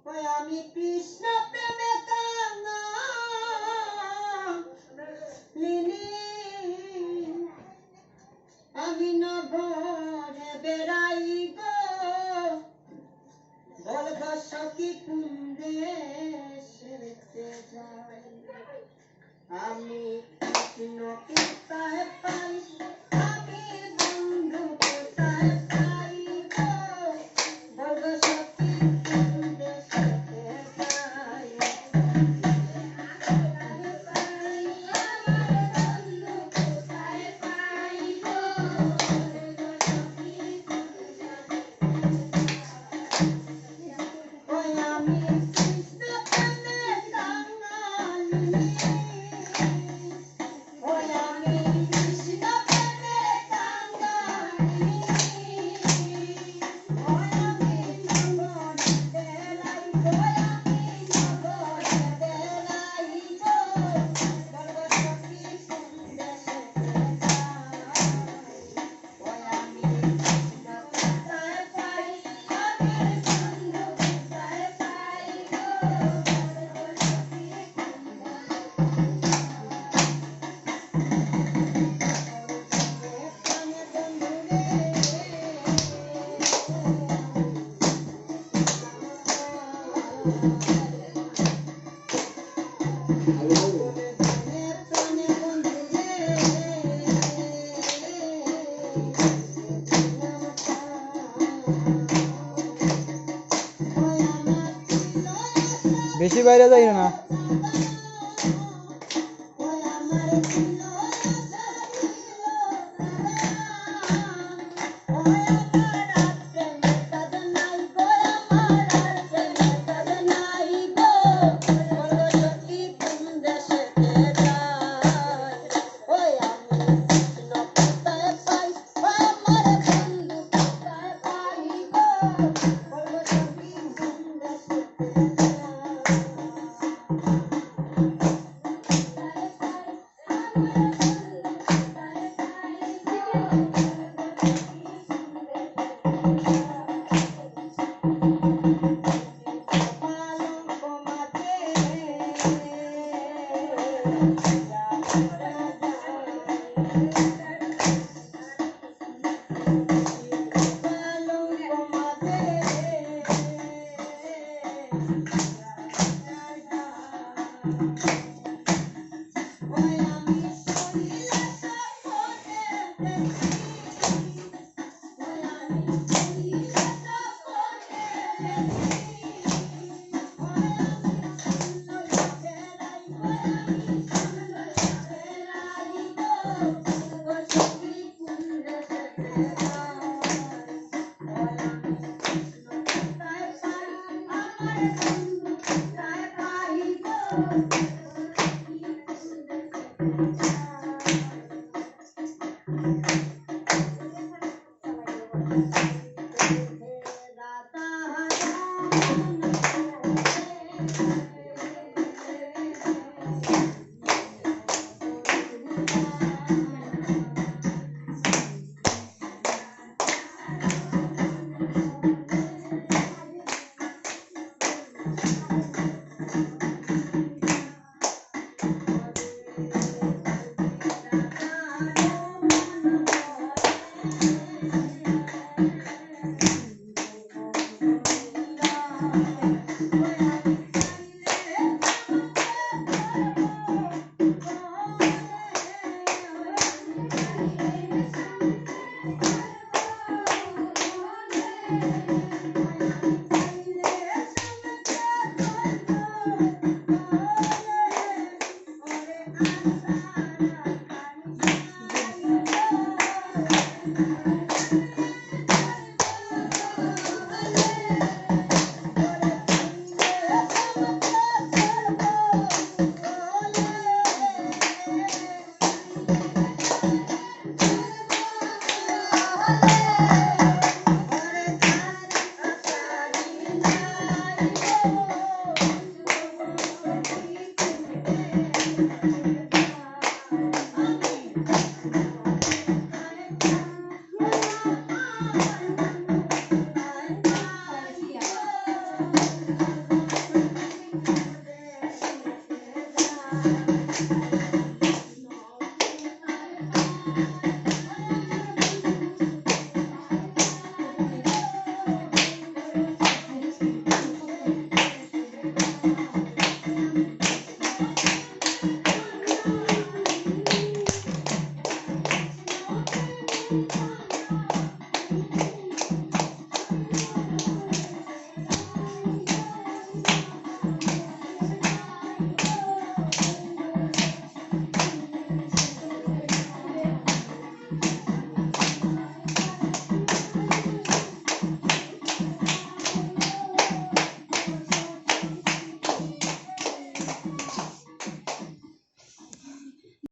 ওই আমি কৃষ্ণ প্রেমে কাঙালিনী আমি নগরে বেড়াই গো বলব সখী কোন দেশেতে যাই আমি কৃষ্ণ কোথায় পাই আমি বন্ধু কোথায় পাই গো বলব সখী কোন দেশেতে যাই ওই আমি কৃষ্ণ প্রেমে কাঙালিনী ওই আমি কৃষ্ণ প্রেমে কাঙালিনী ওই আমি নগরে বেড়াই গো আমি নগরে বেড়াই গো বলব সখী কোন দেশেতে যাই ওই আমি কৃষ্ণ কোথায় পাই আমি বন্ধু কোথায় পাই গো বলব সখী কোন প্রাণে বন্ধু রে প্রাণে বন্ধু রে ওই আমার ছিল বেশি বাইরে যাই না। ওই আমার ছিল ওই আমার রাত্রে মেঘাদ নাই গো আমার রাত্রে মেঘাদ নাই গো বলব সখী কোন দেশেতে যাই ওই আমি কৃষ্ণ কোথায় পাই ওই আমার বন্ধু কোথায় পাই গো বলব সখী কোন দেশেতে যাই পালঙ্ক মাঝে পালঙ্ক মাঝে ওই আমি শরীরে সকলে দেখি ওই আমি শরীরে সকলে দেখি ওই আমি সুন্দর বেড়াই ওই আমি সুন্দর বেড়াই গো বলব সখী কোন দেশেতে যাই ওই আমি কৃষ্ণ কোথায় পাই আমার বন্ধু কোথায় পাই গো বলব সখী কোন দেশেতে যায়